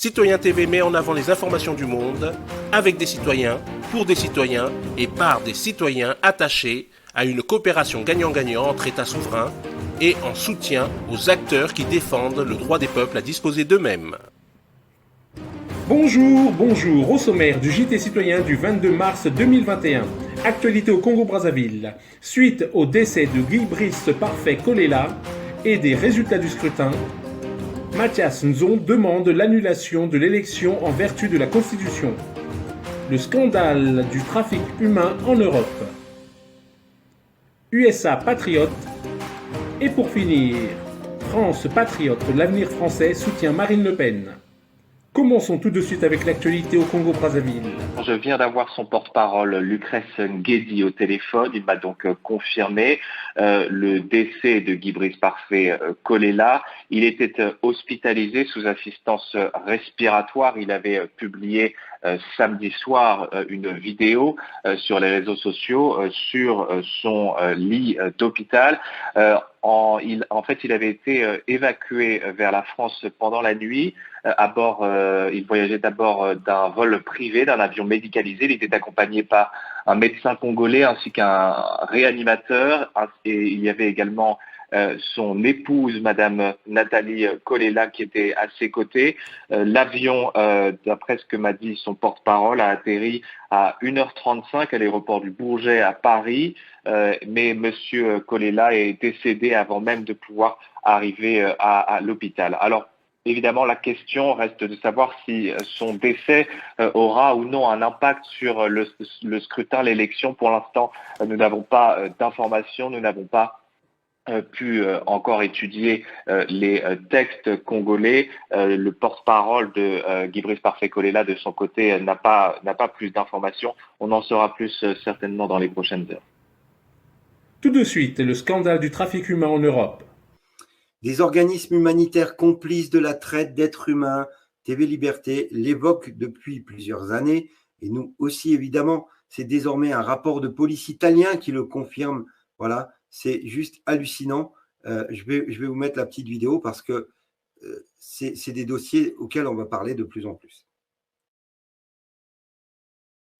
Citoyen TV met en avant les informations du monde, avec des citoyens, pour des citoyens et par des citoyens attachés à une coopération gagnant-gagnant entre États souverains et en soutien aux acteurs qui défendent le droit des peuples à disposer d'eux-mêmes. Bonjour, au sommaire du JT citoyen du 22 mars 2021. Actualité au Congo-Brazzaville. Suite au décès de Guy Brice Parfait Kolela et des résultats du scrutin, Mathias Nzon demande l'annulation de l'élection en vertu de la Constitution. Le scandale du trafic humain en Europe. USA patriote. Et pour finir, France patriote, l'avenir français soutient Marine Le Pen. Commençons tout de suite avec l'actualité au Congo-Brazzaville. Je viens d'avoir son porte-parole Lucrèce Nguedi au téléphone. Il m'a donc confirmé le décès de Guy Brice Parfait Kolela. Il était hospitalisé sous assistance respiratoire. Il avait publié samedi soir une vidéo sur les réseaux sociaux sur son lit d'hôpital. En fait, il avait été évacué vers la France pendant la nuit. Il voyageait d'abord d'un vol privé, d'un avion médicalisé. Il était accompagné par un médecin congolais ainsi qu'un réanimateur. Et il y avait également son épouse, Madame Nathalie Kolela, qui était à ses côtés. L'avion, d'après ce que m'a dit son porte-parole, a atterri à 1h35 à l'aéroport du Bourget à Paris. Mais Monsieur Kolela est décédé avant même de pouvoir arriver à l'hôpital. Alors, évidemment, la question reste de savoir si son décès aura ou non un impact sur le scrutin, l'élection. Pour l'instant, nous n'avons pas d'informations, nous n'avons pas pu encore étudier les textes congolais. Le porte-parole de Guy Brice Parfait Kolela, de son côté, n'a pas plus d'informations. On en saura plus certainement dans les prochaines heures. Tout de suite, le scandale du trafic humain en Europe. Des organismes humanitaires complices de la traite d'êtres humains, TV Liberté l'évoque depuis plusieurs années, et nous aussi évidemment, c'est désormais un rapport de police italien qui le confirme. Voilà, c'est juste hallucinant. Je vais vous mettre la petite vidéo parce que c'est des dossiers auxquels on va parler de plus en plus.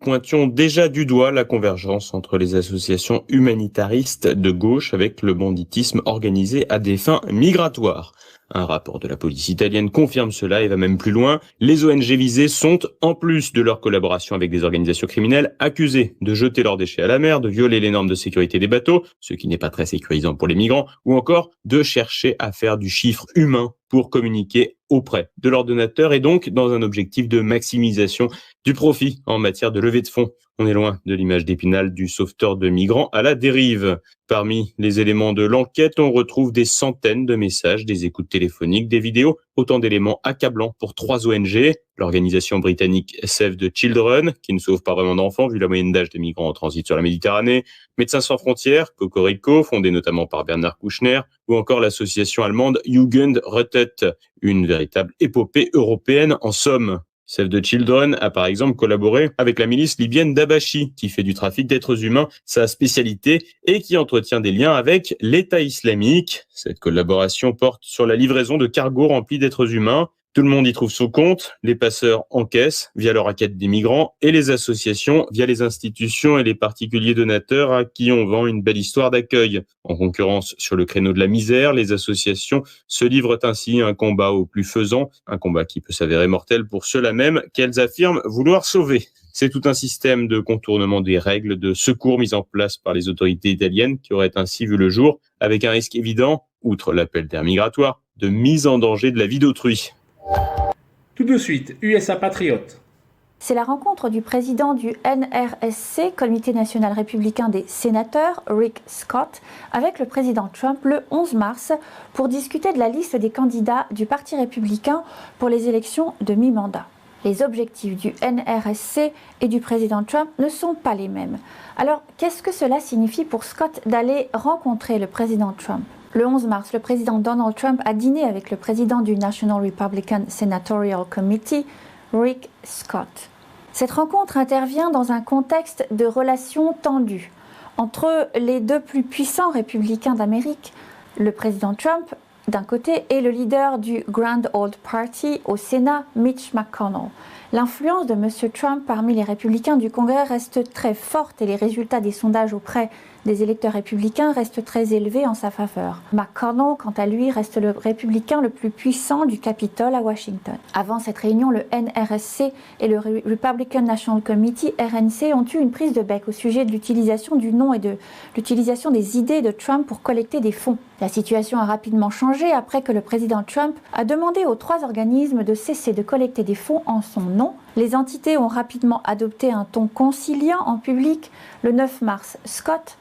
Pointions déjà du doigt la convergence entre les associations humanitaristes de gauche avec le banditisme organisé à des fins migratoires. Un rapport de la police italienne confirme cela et va même plus loin. Les ONG visées sont, en plus de leur collaboration avec des organisations criminelles, accusées de jeter leurs déchets à la mer, de violer les normes de sécurité des bateaux, ce qui n'est pas très sécurisant pour les migrants, ou encore de chercher à faire du chiffre humain pour communiquer auprès de leurs donateurs et donc dans un objectif de maximisation du profit en matière de levée de fonds. On est loin de l'image d'Épinal du sauveteur de migrants à la dérive. Parmi les éléments de l'enquête, on retrouve des centaines de messages, des écoutes téléphoniques, des vidéos, autant d'éléments accablants pour 3 ONG. L'organisation britannique Save the Children, qui ne sauve pas vraiment d'enfants vu la moyenne d'âge des migrants en transit sur la Méditerranée, Médecins sans frontières, Cocorico, fondée notamment par Bernard Kouchner, ou encore l'association allemande Jugendrettet, une véritable épopée européenne en somme. Save the Children a par exemple collaboré avec la milice libyenne d'Abachi, qui fait du trafic d'êtres humains sa spécialité et qui entretient des liens avec l'État islamique. Cette collaboration porte sur la livraison de cargos remplis d'êtres humains. Tout le monde y trouve son compte, les passeurs encaissent via leur raquette des migrants et les associations via les institutions et les particuliers donateurs à qui on vend une belle histoire d'accueil. En concurrence sur le créneau de la misère, les associations se livrent ainsi un combat au plus faisant, un combat qui peut s'avérer mortel pour ceux-là même qu'elles affirment vouloir sauver. C'est tout un système de contournement des règles de secours mis en place par les autorités italiennes qui aurait ainsi vu le jour, avec un risque évident, outre l'appel d'air migratoire, de mise en danger de la vie d'autrui. Tout de suite, USA patriote. C'est la rencontre du président du NRSC, Comité national républicain des sénateurs, Rick Scott, avec le président Trump le 11 mars pour discuter de la liste des candidats du Parti républicain pour les élections de mi-mandat. Les objectifs du NRSC et du président Trump ne sont pas les mêmes. Alors, qu'est-ce que cela signifie pour Scott d'aller rencontrer le président Trump ? Le 11 mars, le président Donald Trump a dîné avec le président du National Republican Senatorial Committee, Rick Scott. Cette rencontre intervient dans un contexte de relations tendues entre les deux plus puissants républicains d'Amérique, le président Trump d'un côté, et le leader du Grand Old Party au Sénat, Mitch McConnell. L'influence de M. Trump parmi les républicains du Congrès reste très forte et les résultats des sondages auprès des électeurs républicains restent très élevés en sa faveur. McConnell, quant à lui, reste le républicain le plus puissant du Capitole à Washington. Avant cette réunion, le NRSC et le Republican National Committee, RNC, ont eu une prise de bec au sujet de l'utilisation du nom et de l'utilisation des idées de Trump pour collecter des fonds. La situation a rapidement changé après que le président Trump a demandé aux 3 organismes de cesser de collecter des fonds en son nom. Les entités ont rapidement adopté un ton conciliant en public. Le 9 mars, Scott,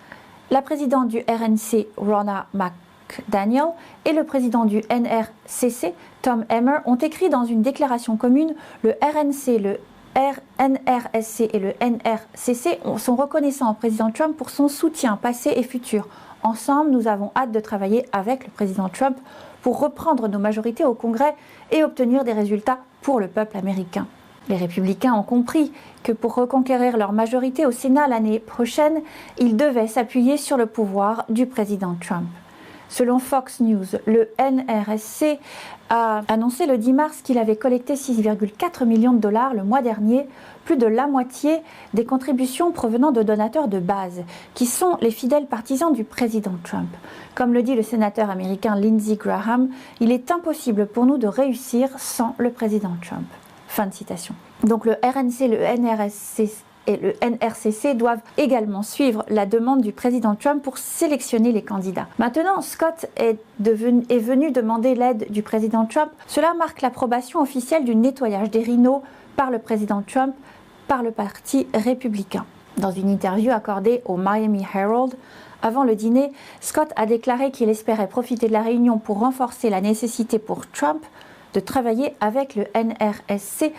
la présidente du RNC, Ronna McDaniel, et le président du NRCC, Tom Emmer, ont écrit dans une déclaration commune: le RNC, le NRSC et le NRCC sont reconnaissants au président Trump pour son soutien passé et futur. Ensemble, nous avons hâte de travailler avec le président Trump pour reprendre nos majorités au Congrès et obtenir des résultats pour le peuple américain. Les républicains ont compris que pour reconquérir leur majorité au Sénat l'année prochaine, ils devaient s'appuyer sur le pouvoir du président Trump. Selon Fox News, le NRSC a annoncé le 10 mars qu'il avait collecté 6,4 millions de dollars le mois dernier, plus de la moitié des contributions provenant de donateurs de base, qui sont les fidèles partisans du président Trump. Comme le dit le sénateur américain Lindsey Graham, il est impossible pour nous de réussir sans le président Trump. Fin de citation. Donc le RNC, le NRSC et le NRCC doivent également suivre la demande du président Trump pour sélectionner les candidats. Maintenant, Scott est venu demander l'aide du président Trump. Cela marque l'approbation officielle du nettoyage des rhinos par le président Trump par le parti républicain. Dans une interview accordée au Miami Herald, avant le dîner, Scott a déclaré qu'il espérait profiter de la réunion pour renforcer la nécessité pour Trump de travailler avec le NRSC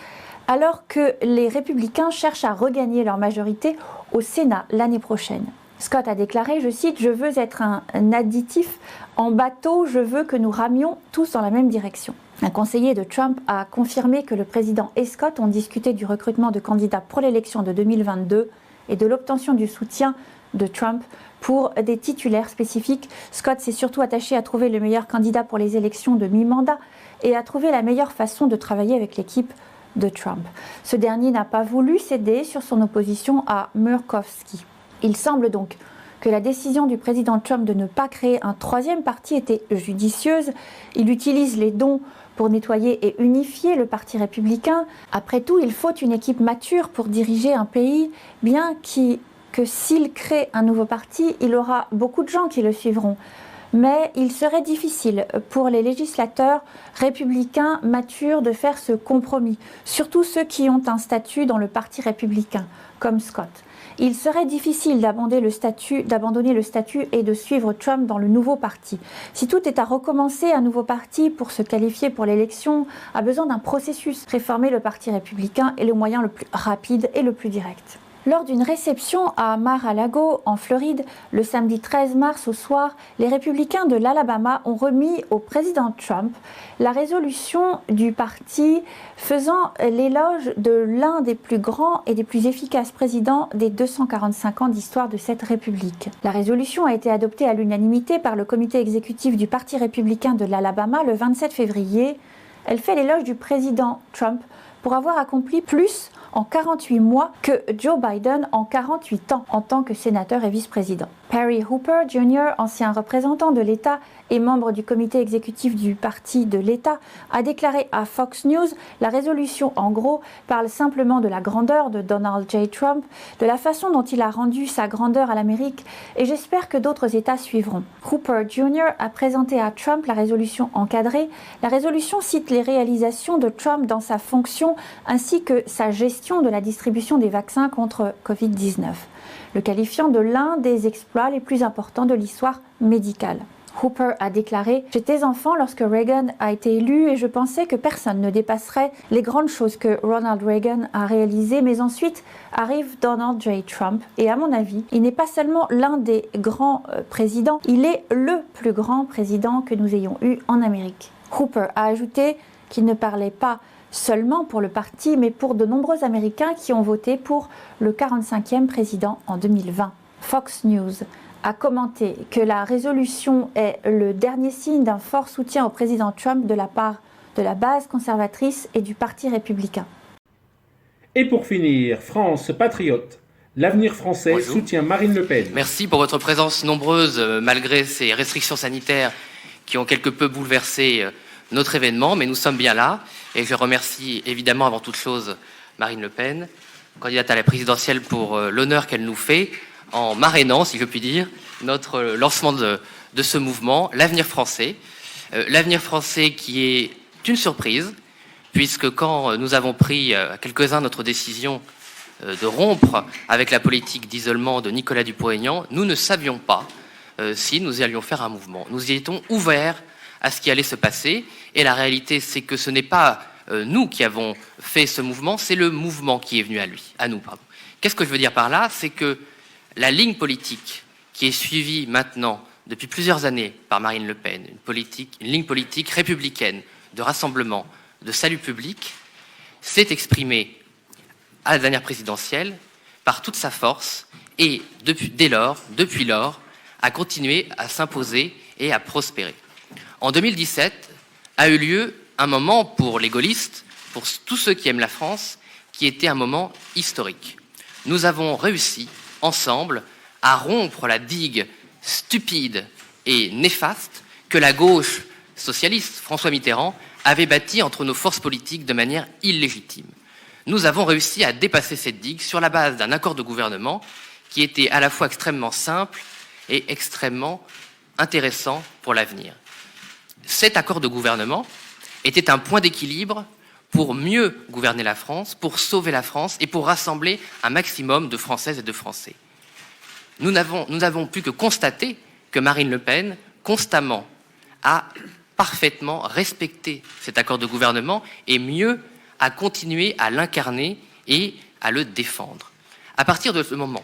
alors que les républicains cherchent à regagner leur majorité au Sénat l'année prochaine. Scott a déclaré, je cite, « Je veux être un additif en bateau, je veux que nous ramions tous dans la même direction ». Un conseiller de Trump a confirmé que le président et Scott ont discuté du recrutement de candidats pour l'élection de 2022 et de l'obtention du soutien de Trump pour des titulaires spécifiques. Scott s'est surtout attaché à trouver le meilleur candidat pour les élections de mi-mandat et à trouver la meilleure façon de travailler avec l'équipe de Trump. Ce dernier n'a pas voulu céder sur son opposition à Murkowski. Il semble donc que la décision du président Trump de ne pas créer un 3e parti était judicieuse. Il utilise les dons pour nettoyer et unifier le parti républicain. Après tout, il faut une équipe mature pour diriger un pays, bien que s'il crée un nouveau parti, il aura beaucoup de gens qui le suivront. Mais il serait difficile pour les législateurs républicains matures de faire ce compromis, surtout ceux qui ont un statut dans le parti républicain, comme Scott. Il serait difficile d'abandonner le statut et de suivre Trump dans le nouveau parti. Si tout est à recommencer, un nouveau parti pour se qualifier pour l'élection a besoin d'un processus. Réformer le parti républicain est le moyen le plus rapide et le plus direct. Lors d'une réception à Mar-a-Lago, en Floride, le samedi 13 mars au soir, les républicains de l'Alabama ont remis au président Trump la résolution du parti faisant l'éloge de l'un des plus grands et des plus efficaces présidents des 245 ans d'histoire de cette république. La résolution a été adoptée à l'unanimité par le comité exécutif du Parti républicain de l'Alabama le 27 février. Elle fait l'éloge du président Trump pour avoir accompli plus en 48 mois que Joe Biden en 48 ans en tant que sénateur et vice-président. Perry Hooper Jr., ancien représentant de l'État et membre du comité exécutif du parti de l'État, a déclaré à Fox News « La résolution, en gros, parle simplement de la grandeur de Donald J. Trump, de la façon dont il a rendu sa grandeur à l'Amérique, et j'espère que d'autres États suivront. » Hooper Jr. a présenté à Trump la résolution encadrée. La résolution cite les réalisations de Trump dans sa fonction ainsi que sa gestion de la distribution des vaccins contre Covid-19, le qualifiant de l'un des exploits les plus importants de l'histoire médicale. Hooper a déclaré « J'étais enfant lorsque Reagan a été élu et je pensais que personne ne dépasserait les grandes choses que Ronald Reagan a réalisées, mais ensuite arrive Donald J. Trump et à mon avis, il n'est pas seulement l'un des grands présidents, il est le plus grand président que nous ayons eu en Amérique. » Hooper a ajouté qu'il ne parlait pas seulement pour le parti, mais pour de nombreux Américains qui ont voté pour le 45e président en 2020. Fox News a commenté que la résolution est le dernier signe d'un fort soutien au président Trump de la part de la base conservatrice et du Parti républicain. Et pour finir, France patriote. L'avenir français Bonjour. soutient Marine Le Pen. Merci pour votre présence nombreuse malgré ces restrictions sanitaires qui ont quelque peu bouleversé notre événement, mais nous sommes bien là et je remercie évidemment avant toute chose Marine Le Pen, candidate à la présidentielle, pour l'honneur qu'elle nous fait en marrainant, si je puis dire, notre lancement de ce mouvement, l'avenir français. L'avenir français qui est une surprise, puisque quand nous avons pris à quelques-uns notre décision de rompre avec la politique d'isolement de Nicolas Dupont-Aignan, nous ne savions pas si nous allions faire un mouvement. Nous y étions ouverts à ce qui allait se passer, et la réalité, c'est que ce n'est pas nous qui avons fait ce mouvement, c'est le mouvement qui est venu à nous. Qu'est-ce que je veux dire par là? C'est que la ligne politique qui est suivie maintenant depuis plusieurs années par Marine Le Pen, une ligne politique républicaine de rassemblement, de salut public, s'est exprimée à la dernière présidentielle par toute sa force et depuis lors, a continué à s'imposer et à prospérer. En 2017 a eu lieu un moment pour les gaullistes, pour tous ceux qui aiment la France, qui était un moment historique. Nous avons réussi, ensemble, à rompre la digue stupide et néfaste que la gauche socialiste, François Mitterrand, avait bâtie entre nos forces politiques de manière illégitime. Nous avons réussi à dépasser cette digue sur la base d'un accord de gouvernement qui était à la fois extrêmement simple et extrêmement intéressant pour l'avenir. Cet accord de gouvernement était un point d'équilibre pour mieux gouverner la France, pour sauver la France et pour rassembler un maximum de Françaises et de Français. Nous n'avons pu que constater que Marine Le Pen, constamment, a parfaitement respecté cet accord de gouvernement et mieux a continué à l'incarner et à le défendre. À partir de ce moment,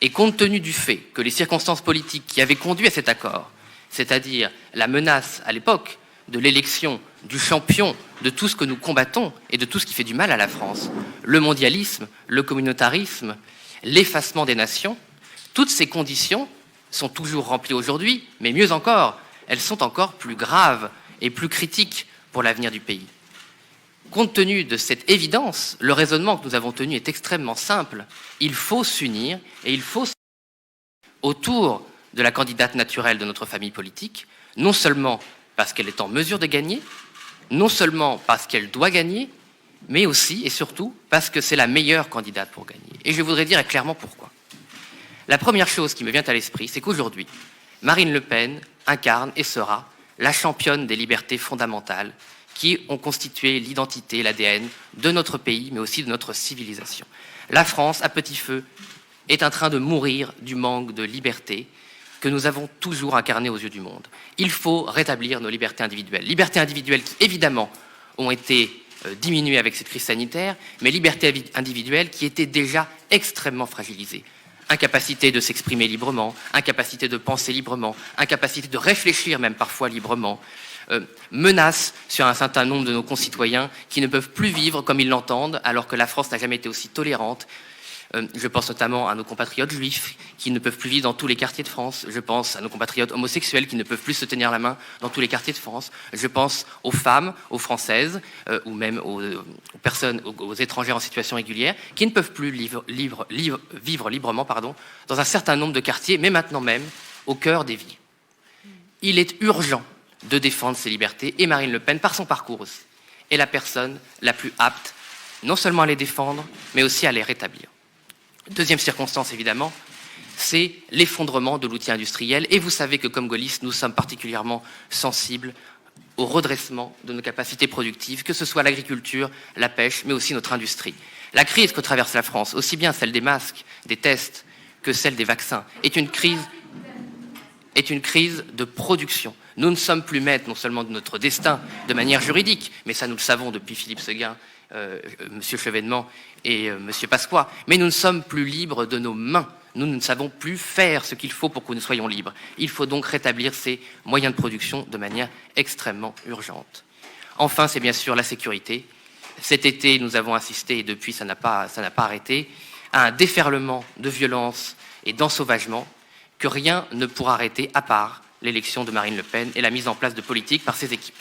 et compte tenu du fait que les circonstances politiques qui avaient conduit à cet accord, c'est-à-dire la menace à l'époque de l'élection du champion de tout ce que nous combattons et de tout ce qui fait du mal à la France, le mondialisme, le communautarisme, l'effacement des nations, toutes ces conditions sont toujours remplies aujourd'hui, mais mieux encore, elles sont encore plus graves et plus critiques pour l'avenir du pays. Compte tenu de cette évidence, le raisonnement que nous avons tenu est extrêmement simple. Il faut s'unir et il faut autour de la candidate naturelle de notre famille politique, non seulement parce qu'elle est en mesure de gagner, non seulement parce qu'elle doit gagner, mais aussi et surtout parce que c'est la meilleure candidate pour gagner. Et je voudrais dire clairement pourquoi. La première chose qui me vient à l'esprit, c'est qu'aujourd'hui, Marine Le Pen incarne et sera la championne des libertés fondamentales qui ont constitué l'identité, l'ADN de notre pays, mais aussi de notre civilisation. La France, à petit feu, est en train de mourir du manque de liberté que nous avons toujours incarné aux yeux du monde. Il faut rétablir nos libertés individuelles. Libertés individuelles qui, évidemment, ont été diminuées avec cette crise sanitaire, mais libertés individuelles qui étaient déjà extrêmement fragilisées. Incapacité de s'exprimer librement, incapacité de penser librement, incapacité de réfléchir même parfois librement, menace sur un certain nombre de nos concitoyens qui ne peuvent plus vivre comme ils l'entendent, alors que la France n'a jamais été aussi tolérante. Je pense notamment à nos compatriotes juifs qui ne peuvent plus vivre dans tous les quartiers de France. Je pense à nos compatriotes homosexuels qui ne peuvent plus se tenir la main dans tous les quartiers de France. Je pense aux femmes, aux Françaises, ou même aux personnes, aux étrangers en situation régulière, qui ne peuvent plus vivre librement dans un certain nombre de quartiers, mais maintenant même au cœur des villes. Il est urgent de défendre ces libertés, et Marine Le Pen, par son parcours aussi, est la personne la plus apte, non seulement à les défendre, mais aussi à les rétablir. Deuxième circonstance, évidemment, c'est l'effondrement de l'outil industriel. Et vous savez que, comme gaullistes, nous sommes particulièrement sensibles au redressement de nos capacités productives, que ce soit l'agriculture, la pêche, mais aussi notre industrie. La crise que traverse la France, aussi bien celle des masques, des tests, que celle des vaccins, est une crise de production. Nous ne sommes plus maîtres non seulement de notre destin de manière juridique, mais ça nous le savons depuis Philippe Séguin, M. Chevènement et M. Pasqua, mais nous ne sommes plus libres de nos mains. Nous ne savons plus faire ce qu'il faut pour que nous soyons libres. Il faut donc rétablir ces moyens de production de manière extrêmement urgente. Enfin, c'est bien sûr la sécurité. Cet été, nous avons assisté, et depuis ça n'a pas arrêté, à un déferlement de violence et d'ensauvagement que rien ne pourra arrêter à part l'élection de Marine Le Pen et la mise en place de politiques par ses équipes.